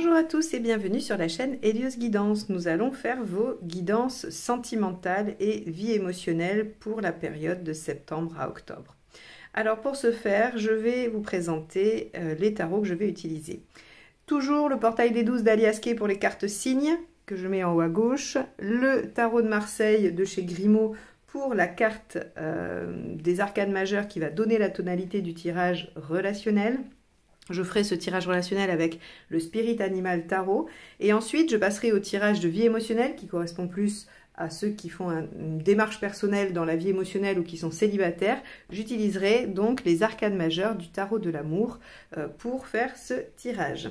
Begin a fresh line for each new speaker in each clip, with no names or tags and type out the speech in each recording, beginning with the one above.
Bonjour à tous et bienvenue sur la chaîne Hélios Guidance. Nous allons faire vos guidances sentimentales et vie émotionnelle pour la période de septembre à octobre. Alors pour ce faire, je vais vous présenter les tarots que je vais utiliser. Toujours le portail des 12 d'Alias Kay pour les cartes signes que je mets en haut à gauche, le tarot de Marseille de chez Grimaud pour la carte des arcades majeures qui va donner la tonalité du tirage relationnel. Je ferai ce tirage relationnel avec le Spirit Animal Tarot. Et ensuite, je passerai au tirage de vie émotionnelle qui correspond plus à ceux qui font une démarche personnelle dans la vie émotionnelle ou qui sont célibataires. J'utiliserai donc les arcades majeures du tarot de l'amour pour faire ce tirage.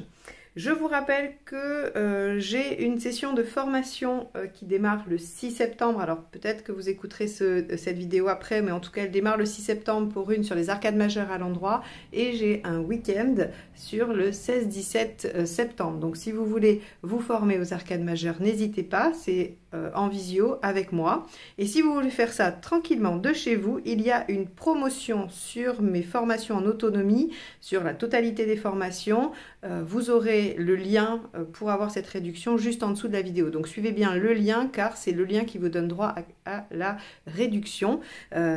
Je vous rappelle que j'ai une session de formation qui démarre le 6 septembre. Alors peut-être que vous écouterez cette vidéo après, mais en tout cas elle démarre le 6 septembre pour une sur les arcades majeures à l'endroit. Et j'ai un week-end sur le 16-17 septembre. Donc si vous voulez vous former aux arcades majeures, n'hésitez pas, c'est en visio avec moi. Et si vous voulez faire ça tranquillement de chez vous, il y a une promotion sur mes formations en autonomie, sur la totalité des formations. Vous aurez le lien pour avoir cette réduction juste en dessous de la vidéo. Donc suivez bien le lien car c'est le lien qui vous donne droit à la réduction.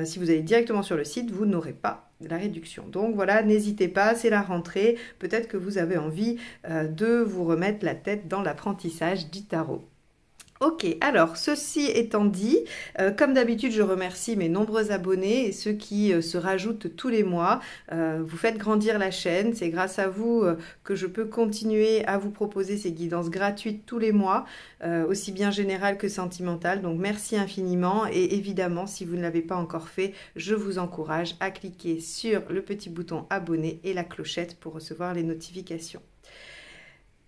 Si vous allez directement sur le site, vous n'aurez pas la réduction. Donc voilà, n'hésitez pas, c'est la rentrée. Peut-être que vous avez envie de vous remettre la tête dans l'apprentissage du tarot. Ok, alors ceci étant dit, comme d'habitude je remercie mes nombreux abonnés et ceux qui se rajoutent tous les mois. Vous faites grandir la chaîne, c'est grâce à vous que je peux continuer à vous proposer ces guidances gratuites tous les mois, aussi bien générales que sentimentales. Donc merci infiniment et évidemment si vous ne l'avez pas encore fait, je vous encourage à cliquer sur le petit bouton abonner et la clochette pour recevoir les notifications.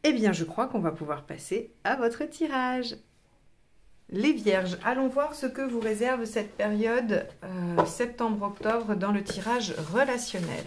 Eh bien je crois qu'on va pouvoir passer à votre tirage. Les Vierges, allons voir ce que vous réserve cette période septembre-octobre dans le tirage relationnel.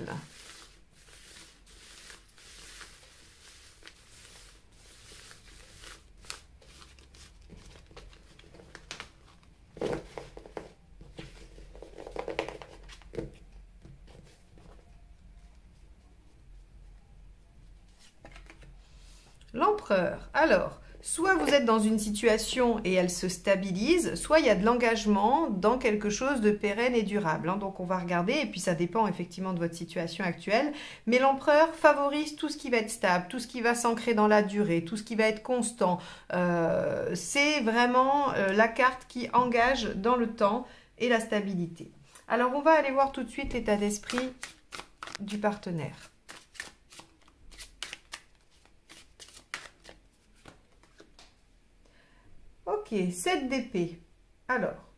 L'Empereur, alors... Soit vous êtes dans une situation et elle se stabilise, soit il y a de l'engagement dans quelque chose de pérenne et durable. Donc on va regarder, et puis ça dépend effectivement de votre situation actuelle. Mais l'Empereur favorise tout ce qui va être stable, tout ce qui va s'ancrer dans la durée, tout ce qui va être constant. C'est vraiment la carte qui engage dans le temps et la stabilité. Alors on va aller voir tout de suite l'état d'esprit du partenaire. Ok, 7 d'épée. Alors,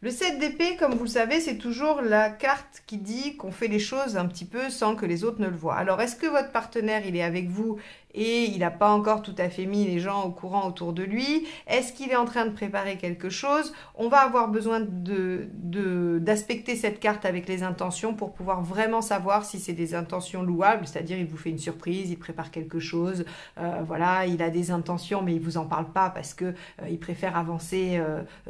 le 7 d'épée, comme vous le savez, c'est toujours la carte qui dit qu'on fait les choses un petit peu sans que les autres ne le voient. Alors, est-ce que votre partenaire, il est avec vous et il n'a pas encore tout à fait mis les gens au courant autour de lui? Est-ce qu'il est en train de préparer quelque chose? On va avoir besoin d'aspecter cette carte avec les intentions pour pouvoir vraiment savoir si c'est des intentions louables, c'est-à-dire il vous fait une surprise, il prépare quelque chose, voilà, il a des intentions mais il vous en parle pas parce que il préfère avancer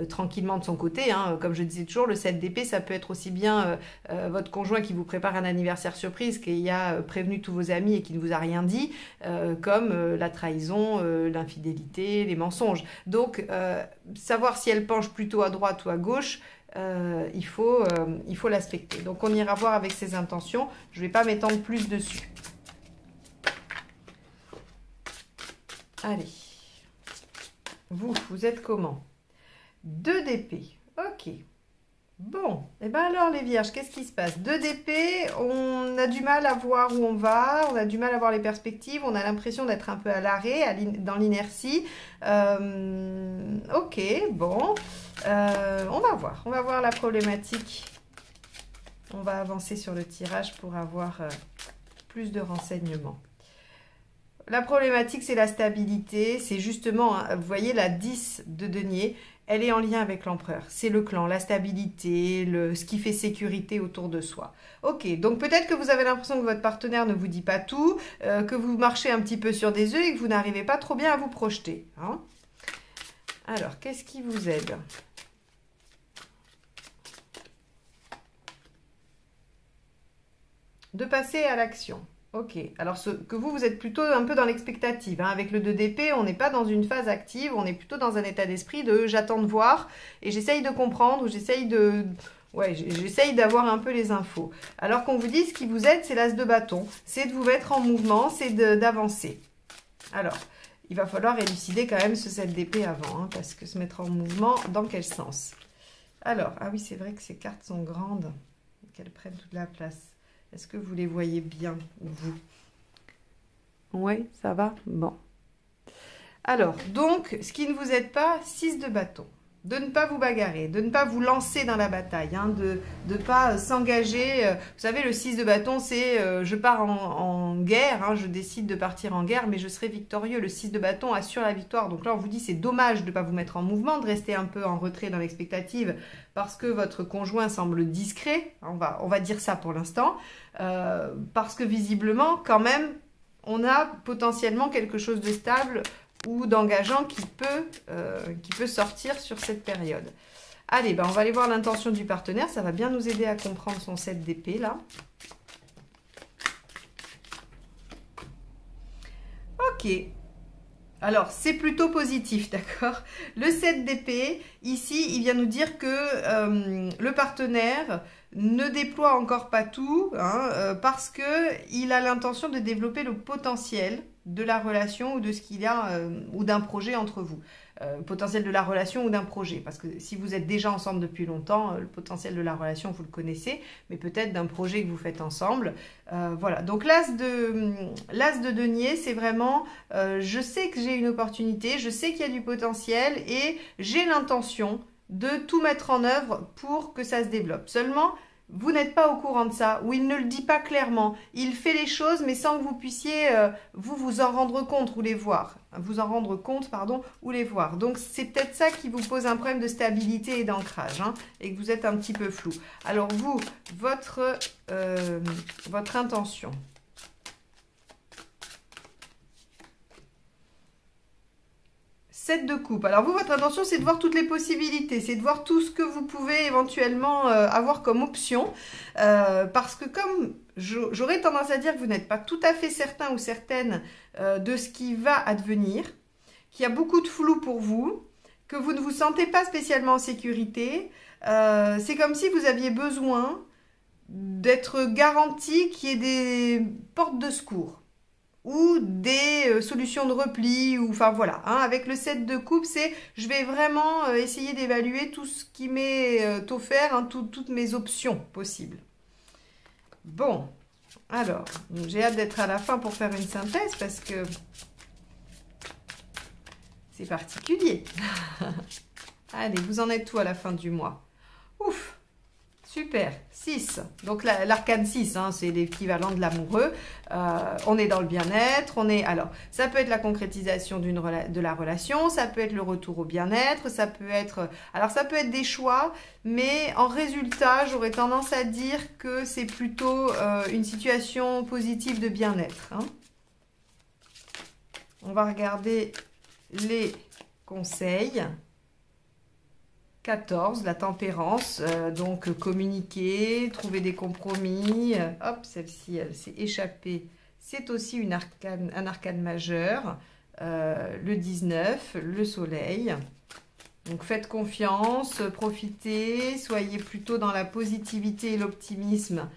tranquillement de son côté, hein. Comme je disais toujours, le 7 d'épée, ça peut être aussi bien votre conjoint qui vous prépare un anniversaire surprise, qui a prévenu tous vos amis et qui ne vous a rien dit, comme la trahison, l'infidélité, les mensonges. Donc, savoir si elle penche plutôt à droite ou à gauche, il faut l'aspecter. Donc, on ira voir avec ses intentions. Je ne vais pas m'étendre plus dessus. Allez. Vous êtes comment? 2 d'épée. Ok. Bon, et bien alors les Vierges, qu'est-ce qui se passe? 2 d'épée, on a du mal à voir où on va, on a du mal à voir les perspectives, on a l'impression d'être un peu à l'arrêt, dans l'inertie. Ok, bon, on va voir la problématique. On va avancer sur le tirage pour avoir plus de renseignements. La problématique, c'est la stabilité, c'est justement, vous voyez, la 10 de denier, elle est en lien avec l'empereur. C'est le clan, la stabilité, ce qui fait sécurité autour de soi. Ok, donc peut-être que vous avez l'impression que votre partenaire ne vous dit pas tout, que vous marchez un petit peu sur des œufs et que vous n'arrivez pas trop bien à vous projeter, hein. Alors, qu'est-ce qui vous aide? De passer à l'action. Ok, alors que vous êtes plutôt un peu dans l'expectative, hein. Avec le 2 d'épée, on n'est pas dans une phase active, on est plutôt dans un état d'esprit de j'attends de voir et j'essaye de comprendre ou j'essaye de... Ouais, j'essaye d'avoir un peu les infos. Alors qu'on vous dit ce qui vous aide, c'est l'as de bâton, c'est de vous mettre en mouvement, c'est d'avancer. Alors, il va falloir élucider quand même ce 7 d'épée avant, hein, parce que se mettre en mouvement, dans quel sens? Alors, ah oui, c'est vrai que ces cartes sont grandes, qu'elles prennent toute la place. Est-ce que vous les voyez bien, vous? Oui, ça va? Bon. Alors, donc, ce qui ne vous aide pas, 6 de bâton. De ne pas vous bagarrer, de ne pas vous lancer dans la bataille, hein, de ne pas s'engager. Vous savez, le 6 de bâton, c'est je pars en guerre, hein, je décide de partir en guerre, mais je serai victorieux. Le 6 de bâton assure la victoire. Donc là, on vous dit, c'est dommage de ne pas vous mettre en mouvement, de rester un peu en retrait dans l'expectative, parce que votre conjoint semble discret, on va dire ça pour l'instant, parce que visiblement, quand même, on a potentiellement quelque chose de stable ou d'engageant qui peut sortir sur cette période. Allez, ben on va aller voir l'intention du partenaire. Ça va bien nous aider à comprendre son 7 d'épée, là. Ok. Alors, c'est plutôt positif, d'accord? Le 7 d'épée, ici, il vient nous dire que le partenaire ne déploie encore pas tout, hein, parce qu'il a l'intention de développer le potentiel de la relation ou de ce qu'il y a, ou d'un projet entre vous. Potentiel de la relation ou d'un projet. Parce que si vous êtes déjà ensemble depuis longtemps, le potentiel de la relation, vous le connaissez, mais peut-être d'un projet que vous faites ensemble. Voilà. Donc l'as de denier, c'est vraiment, je sais que j'ai une opportunité, je sais qu'il y a du potentiel et j'ai l'intention de tout mettre en œuvre pour que ça se développe. Seulement, vous n'êtes pas au courant de ça, ou il ne le dit pas clairement. Il fait les choses, mais sans que vous puissiez vous en rendre compte ou les voir. Vous en rendre compte, pardon, ou les voir. Donc, c'est peut-être ça qui vous pose un problème de stabilité et d'ancrage, hein, et que vous êtes un petit peu flou. Alors, vous, votre intention. De coupe. Alors vous, votre intention, c'est de voir toutes les possibilités, c'est de voir tout ce que vous pouvez éventuellement avoir comme option, parce que comme j'aurais tendance à dire que vous n'êtes pas tout à fait certain ou certaine de ce qui va advenir, qu'il y a beaucoup de flou pour vous, que vous ne vous sentez pas spécialement en sécurité, c'est comme si vous aviez besoin d'être garanti qu'il y ait des portes de secours ou des solutions de repli, ou enfin voilà, hein, avec le 7 de coupe, c'est je vais vraiment essayer d'évaluer tout ce qui m'est offert, hein, toutes mes options possibles. Bon, alors, j'ai hâte d'être à la fin pour faire une synthèse parce que c'est particulier. Allez, vous en êtes où à la fin du mois? Ouf! Super, 6. Donc l'arcane 6, hein, c'est l'équivalent de l'amoureux. On est dans le bien-être. Alors, ça peut être la concrétisation de la relation, ça peut être le retour au bien-être, ça peut être des choix, mais en résultat, j'aurais tendance à dire que c'est plutôt une situation positive de bien-être, hein. On va regarder les conseils. 14, la tempérance, donc communiquer, trouver des compromis. Hop, celle-ci, elle s'est échappée. C'est aussi un arcane majeur. Le 19, le soleil. Donc faites confiance, profitez, soyez plutôt dans la positivité et l'optimisme.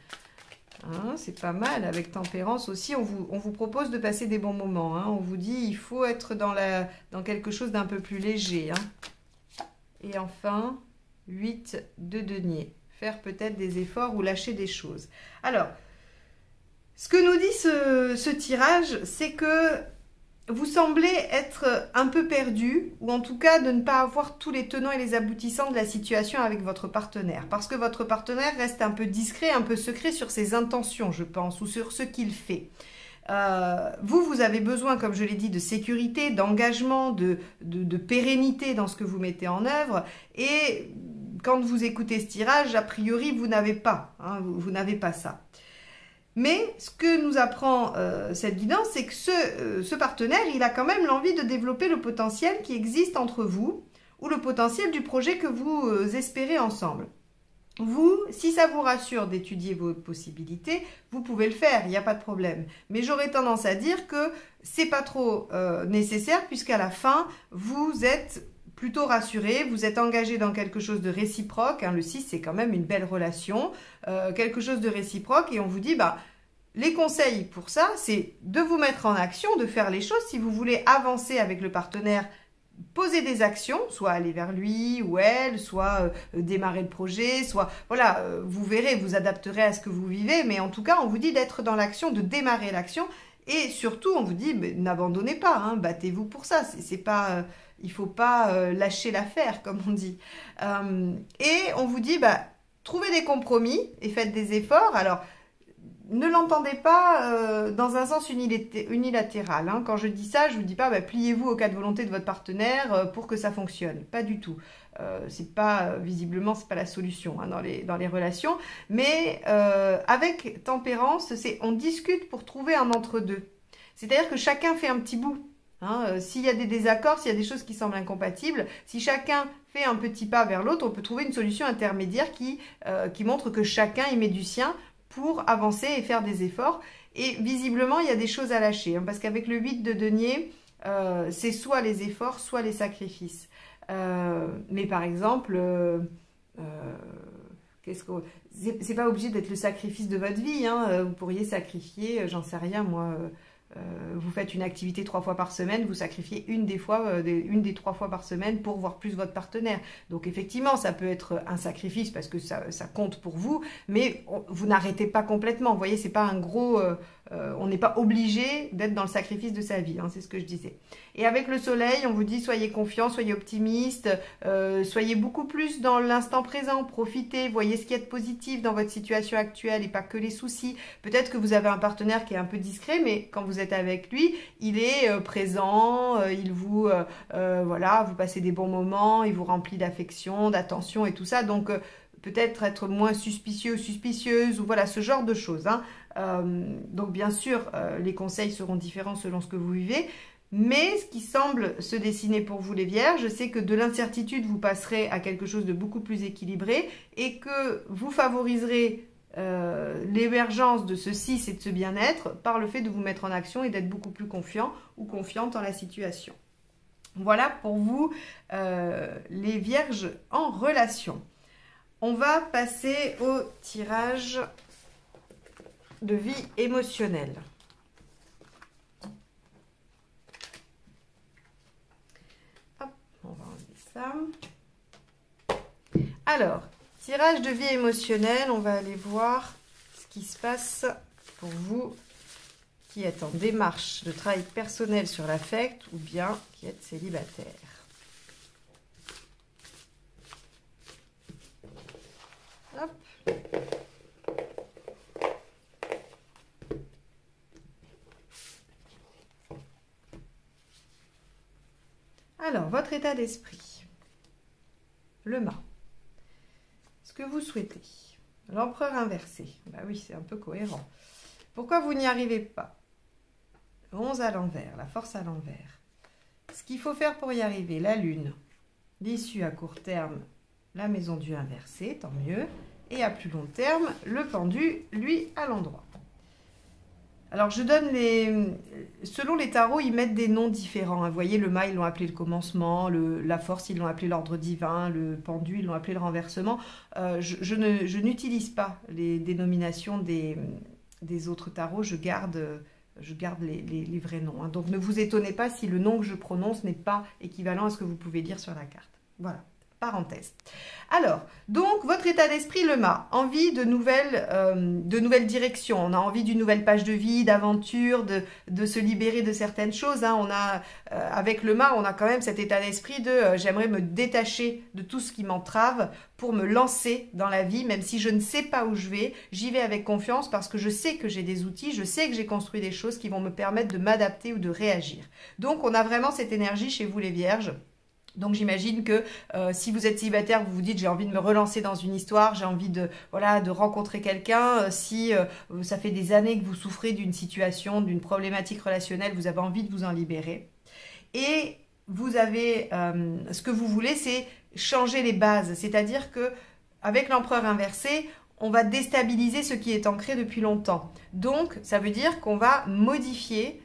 Hein, c'est pas mal. Avec tempérance aussi, on vous propose de passer des bons moments, hein. On vous dit il faut être dans quelque chose d'un peu plus léger, hein. Et enfin, 8 de denier. Faire peut-être des efforts ou lâcher des choses. Alors, ce que nous dit ce tirage, c'est que vous semblez être un peu perdu, ou en tout cas de ne pas avoir tous les tenants et les aboutissants de la situation avec votre partenaire. Parce que votre partenaire reste un peu discret, un peu secret sur ses intentions, je pense, ou sur ce qu'il fait. Vous avez besoin, comme je l'ai dit, de sécurité, d'engagement, de pérennité dans ce que vous mettez en œuvre. Et quand vous écoutez ce tirage, a priori, vous n'avez pas, hein, vous n'avez pas ça. Mais ce que nous apprend cette guidance, c'est que ce partenaire, il a quand même l'envie de développer le potentiel qui existe entre vous, ou le potentiel du projet que vous espérez ensemble. Vous, si ça vous rassure d'étudier vos possibilités, vous pouvez le faire, il n'y a pas de problème. Mais j'aurais tendance à dire que c'est pas trop nécessaire puisqu'à la fin, vous êtes plutôt rassuré, vous êtes engagé dans quelque chose de réciproque. Hein, le 6, c'est quand même une belle relation, quelque chose de réciproque et on vous dit, bah, les conseils pour ça, c'est de vous mettre en action, de faire les choses. Si vous voulez avancer avec le partenaire, poser des actions, soit aller vers lui ou elle, soit démarrer le projet, soit, voilà, vous verrez, vous adapterez à ce que vous vivez, mais en tout cas, on vous dit d'être dans l'action, de démarrer l'action, et surtout, on vous dit, n'abandonnez pas, hein, battez-vous pour ça, c'est pas, il faut pas lâcher l'affaire, comme on dit. Et on vous dit, bah, trouvez des compromis et faites des efforts, alors, ne l'entendez pas dans un sens unilatéral. Hein. Quand je dis ça, je ne vous dis pas bah, pliez-vous au cas de volonté de votre partenaire pour que ça fonctionne. Pas du tout. C'est pas, visiblement, c'est pas la solution hein, dans les relations. Mais avec tempérance, on discute pour trouver un entre-deux. C'est-à-dire que chacun fait un petit bout. Hein. S'il y a des désaccords, s'il y a des choses qui semblent incompatibles, si chacun fait un petit pas vers l'autre, on peut trouver une solution intermédiaire qui montre que chacun y met du sien pour avancer et faire des efforts. Et visiblement, il y a des choses à lâcher. Hein, parce qu'avec le 8 de denier, c'est soit les efforts, soit les sacrifices. Mais par exemple, c'est pas obligé d'être le sacrifice de votre vie. Hein, vous pourriez sacrifier, j'en sais rien, moi... vous faites une activité 3 fois par semaine, vous sacrifiez une des 3 fois par semaine pour voir plus votre partenaire. Donc effectivement, ça peut être un sacrifice parce que ça compte pour vous, mais vous n'arrêtez pas complètement. Vous voyez, c'est pas un gros... on n'est pas obligé d'être dans le sacrifice de sa vie, hein, c'est ce que je disais. Et avec le soleil, on vous dit soyez confiants, soyez optimistes, soyez beaucoup plus dans l'instant présent, profitez, voyez ce qu'il y a de positif dans votre situation actuelle et pas que les soucis. Peut-être que vous avez un partenaire qui est un peu discret, mais quand vous êtes avec lui, il est présent, il vous, voilà, vous passez des bons moments, il vous remplit d'affection, d'attention et tout ça, donc... peut-être être moins suspicieux ou suspicieuse, ou voilà, ce genre de choses. Hein. Donc bien sûr, les conseils seront différents selon ce que vous vivez, mais ce qui semble se dessiner pour vous les vierges, c'est que de l'incertitude, vous passerez à quelque chose de beaucoup plus équilibré et que vous favoriserez l'émergence de ce 6 et de ce bien-être par le fait de vous mettre en action et d'être beaucoup plus confiant ou confiante en la situation. Voilà pour vous, les vierges en relation. On va passer au tirage de vie émotionnelle. Hop, on va enlever ça. Alors, tirage de vie émotionnelle, on va aller voir ce qui se passe pour vous qui êtes en démarche de travail personnel sur l'affect ou bien qui êtes célibataire. Hop. Alors, votre état d'esprit. Le mât. Ce que vous souhaitez. L'empereur inversé. Bah oui, c'est un peu cohérent. Pourquoi vous n'y arrivez pas? 11 à l'envers, la force à l'envers. Ce qu'il faut faire pour y arriver, la lune. L'issue à court terme, la maison du inversé, tant mieux. Et à plus long terme, le pendu, lui, à l'endroit. Alors, je donne les... Selon les tarots, ils mettent des noms différents. Vous voyez, le mât, ils l'ont appelé le commencement. La force, ils l'ont appelé l'ordre divin. Le pendu, ils l'ont appelé le renversement. Je n'utilise pas les dénominations des autres tarots. Je garde les vrais noms. Hein. Donc, ne vous étonnez pas si le nom que je prononce n'est pas équivalent à ce que vous pouvez lire sur la carte. Voilà. Parenthèse. Alors, donc, votre état d'esprit, le mât, envie de nouvelles directions. On a envie d'une nouvelle page de vie, d'aventure, de se libérer de certaines choses. Hein. Avec le mât, on a quand même cet état d'esprit de j'aimerais me détacher de tout ce qui m'entrave pour me lancer dans la vie, même si je ne sais pas où je vais. J'y vais avec confiance parce que je sais que j'ai des outils, je sais que j'ai construit des choses qui vont me permettre de m'adapter ou de réagir. Donc, on a vraiment cette énergie chez vous, les vierges. Donc j'imagine que si vous êtes célibataire, vous vous dites j'ai envie de me relancer dans une histoire, j'ai envie de rencontrer quelqu'un. Si ça fait des années que vous souffrez d'une situation, d'une problématique relationnelle, vous avez envie de vous en libérer. Et vous avez ce que vous voulez, c'est changer les bases. C'est-à-dire que avec l'empereur inversé, on va déstabiliser ce qui est ancré depuis longtemps. Donc, ça veut dire qu'on va modifier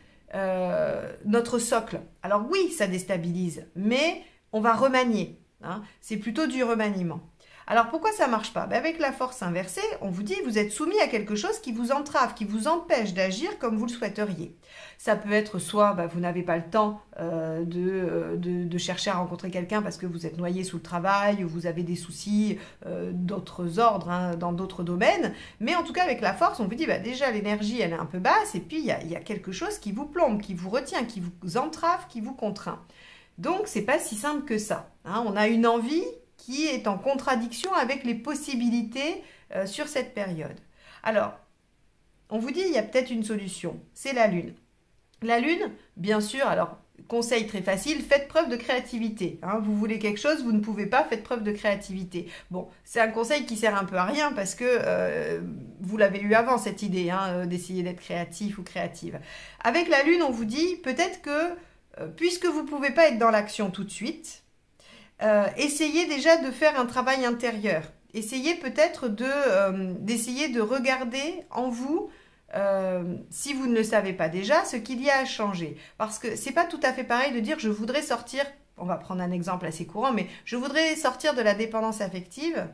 notre socle. Alors oui, ça déstabilise, mais on va remanier. Hein. C'est plutôt du remaniement. Alors pourquoi ça ne marche pas? Avec la force inversée, on vous dit vous êtes soumis à quelque chose qui vous entrave, qui vous empêche d'agir comme vous le souhaiteriez. Ça peut être soit vous n'avez pas le temps de chercher à rencontrer quelqu'un parce que vous êtes noyé sous le travail, ou vous avez des soucis d'autres ordres, hein, dans d'autres domaines. Mais en tout cas avec la force, on vous dit déjà l'énergie elle est un peu basse et puis il y a quelque chose qui vous plombe, qui vous retient, qui vous entrave, qui vous contraint. Donc c'est pas si simple que ça. Hein. On a une envie qui est en contradiction avec les possibilités sur cette période. Alors, on vous dit, il y a peut-être une solution, c'est la Lune. La Lune, bien sûr, alors, conseil très facile, faites preuve de créativité. Hein. Vous voulez quelque chose, vous ne pouvez pas, faites preuve de créativité. Bon, c'est un conseil qui sert un peu à rien parce que vous l'avez eu avant, cette idée, hein, d'essayer d'être créatif ou créative. Avec la Lune, on vous dit, peut-être que, puisque vous ne pouvez pas être dans l'action tout de suite, essayez déjà de faire un travail intérieur. Essayez peut-être d'essayer de regarder en vous, si vous ne le savez pas déjà, ce qu'il y a à changer. Parce que c'est pas tout à fait pareil de dire je voudrais sortir, on va prendre un exemple assez courant, mais je voudrais sortir de la dépendance affective.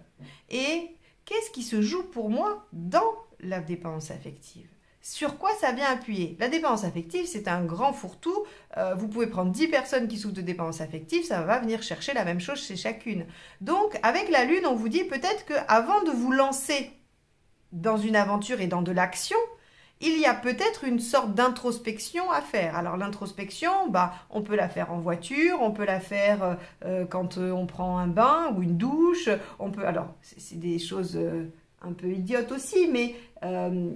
Et qu'est-ce qui se joue pour moi dans la dépendance affective? Sur quoi ça vient appuyer? La dépendance affective, c'est un grand fourre-tout. Vous pouvez prendre 10 personnes qui souffrent de dépendance affective, ça va venir chercher la même chose chez chacune. Donc, avec la Lune, on vous dit peut-être qu'avant de vous lancer dans une aventure et dans de l'action, il y a peut-être une sorte d'introspection à faire. Alors, l'introspection, on peut la faire en voiture, on peut la faire quand on prend un bain ou une douche. Alors, c'est des choses un peu idiotes aussi, mais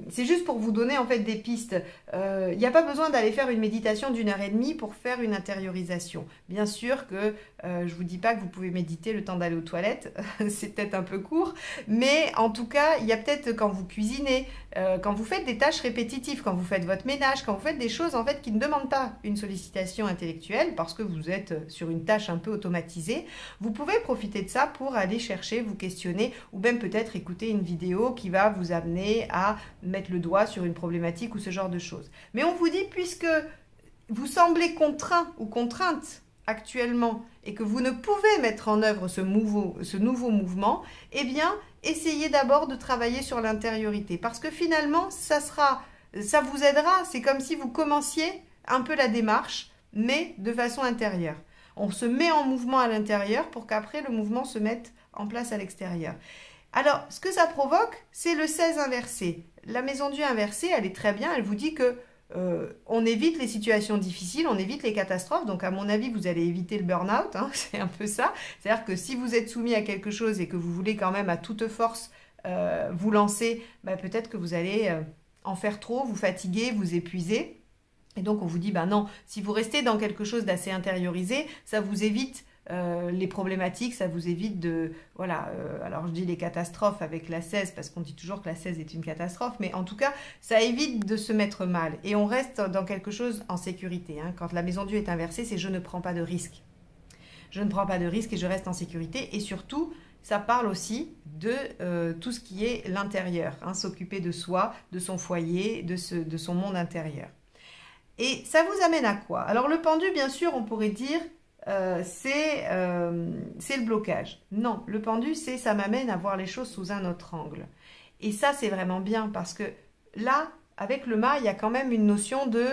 c'est juste pour vous donner en fait des pistes. Il n'y a pas besoin d'aller faire une méditation d'1h30 pour faire une intériorisation. Bien sûr que je ne vous dis pas que vous pouvez méditer le temps d'aller aux toilettes, c'est peut-être un peu court, mais en tout cas, il y a peut-être quand vous cuisinez, quand vous faites des tâches répétitives, quand vous faites votre ménage, quand vous faites des choses en fait qui ne demandent pas une sollicitation intellectuelle parce que vous êtes sur une tâche un peu automatisée, vous pouvez profiter de ça pour aller chercher, vous questionner ou même peut-être écouter une vidéo qui va vous amener à mettre le doigt sur une problématique ou ce genre de choses. Mais on vous dit, puisque vous semblez contraint ou contrainte actuellement et que vous ne pouvez mettre en œuvre ce nouveau mouvement, eh bien, essayez d'abord de travailler sur l'intériorité. Parce que finalement, ça vous aidera. C'est comme si vous commenciez un peu la démarche, mais de façon intérieure. On se met en mouvement à l'intérieur pour qu'après, le mouvement se mette en place à l'extérieur. Alors, ce que ça provoque, c'est le 16 inversé. La maison Dieu inversée, elle est très bien, elle vous dit que on évite les situations difficiles, on évite les catastrophes. Donc, à mon avis, vous allez éviter le burn-out, hein, c'est un peu ça. C'est-à-dire que si vous êtes soumis à quelque chose et que vous voulez quand même à toute force vous lancer, peut-être que vous allez en faire trop, vous fatiguer, vous épuiser. Et donc, on vous dit, non, si vous restez dans quelque chose d'assez intériorisé, ça vous évite les problématiques, ça vous évite de... Voilà, alors je dis les catastrophes avec la 16 parce qu'on dit toujours que la 16 est une catastrophe, mais en tout cas, ça évite de se mettre mal et on reste dans quelque chose en sécurité. Hein. Quand la maison Dieu est inversée, c'est je ne prends pas de risque. Je ne prends pas de risque et je reste en sécurité et surtout, ça parle aussi de tout ce qui est l'intérieur, hein, s'occuper de soi, de son foyer, de son monde intérieur. Et ça vous amène à quoi? Alors le pendu, bien sûr, on pourrait dire... c'est le blocage. Non, le pendu, c'est ça m'amène à voir les choses sous un autre angle. Et ça, c'est vraiment bien parce que là, avec le mât, il y a quand même une notion de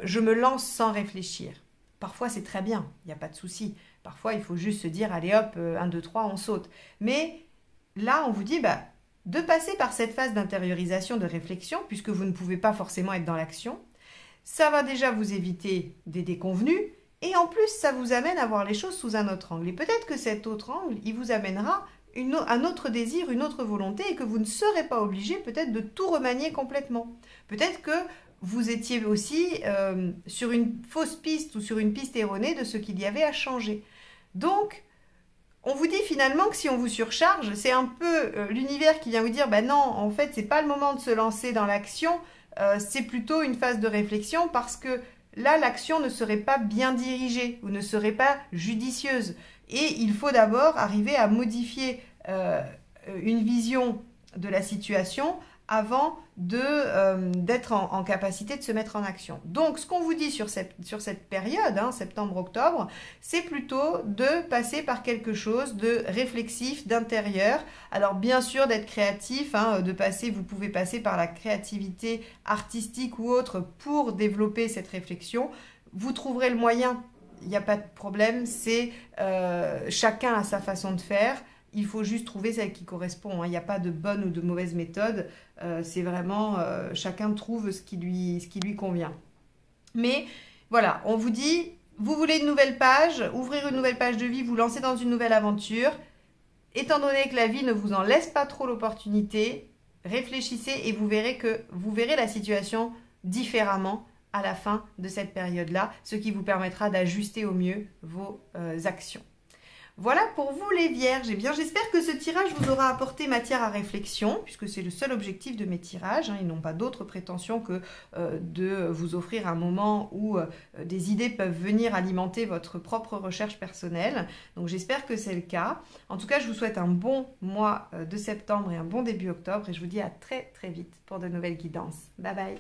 je me lance sans réfléchir. Parfois, c'est très bien, il n'y a pas de souci. Parfois, il faut juste se dire, allez hop, 1, 2, 3, on saute. Mais là, on vous dit, de passer par cette phase d'intériorisation, de réflexion, puisque vous ne pouvez pas forcément être dans l'action, ça va déjà vous éviter des déconvenus. Et en plus, ça vous amène à voir les choses sous un autre angle. Et peut-être que cet autre angle, il vous amènera un autre désir, une autre volonté, et que vous ne serez pas obligé peut-être de tout remanier complètement. Peut-être que vous étiez aussi sur une fausse piste ou sur une piste erronée de ce qu'il y avait à changer. Donc, on vous dit finalement que si on vous surcharge, c'est un peu l'univers qui vient vous dire, non, en fait, c'est pas le moment de se lancer dans l'action, c'est plutôt une phase de réflexion parce que là, l'action ne serait pas bien dirigée ou ne serait pas judicieuse. Et il faut d'abord arriver à modifier une vision de la situation avant d'être en capacité de se mettre en action. Donc, ce qu'on vous dit sur cette période, hein, septembre-octobre, c'est plutôt de passer par quelque chose de réflexif, d'intérieur. Alors, bien sûr, d'être créatif, hein, vous pouvez passer par la créativité artistique ou autre pour développer cette réflexion. Vous trouverez le moyen, il n'y a pas de problème, c'est chacun a sa façon de faire. Il faut juste trouver celle qui correspond, hein. Il n'y a pas de bonne ou de mauvaise méthode. C'est vraiment chacun trouve ce qui lui convient. Mais voilà, on vous dit, vous voulez une nouvelle page, ouvrir une nouvelle page de vie, vous lancer dans une nouvelle aventure. Étant donné que la vie ne vous en laisse pas trop l'opportunité, réfléchissez et vous verrez la situation différemment à la fin de cette période-là, ce qui vous permettra d'ajuster au mieux vos actions. Voilà pour vous les vierges. Eh bien, j'espère que ce tirage vous aura apporté matière à réflexion, puisque c'est le seul objectif de mes tirages, hein. Ils n'ont pas d'autre prétention que de vous offrir un moment où des idées peuvent venir alimenter votre propre recherche personnelle. Donc, j'espère que c'est le cas. En tout cas, je vous souhaite un bon mois de septembre et un bon début octobre. Et je vous dis à très très vite pour de nouvelles guidances. Bye bye.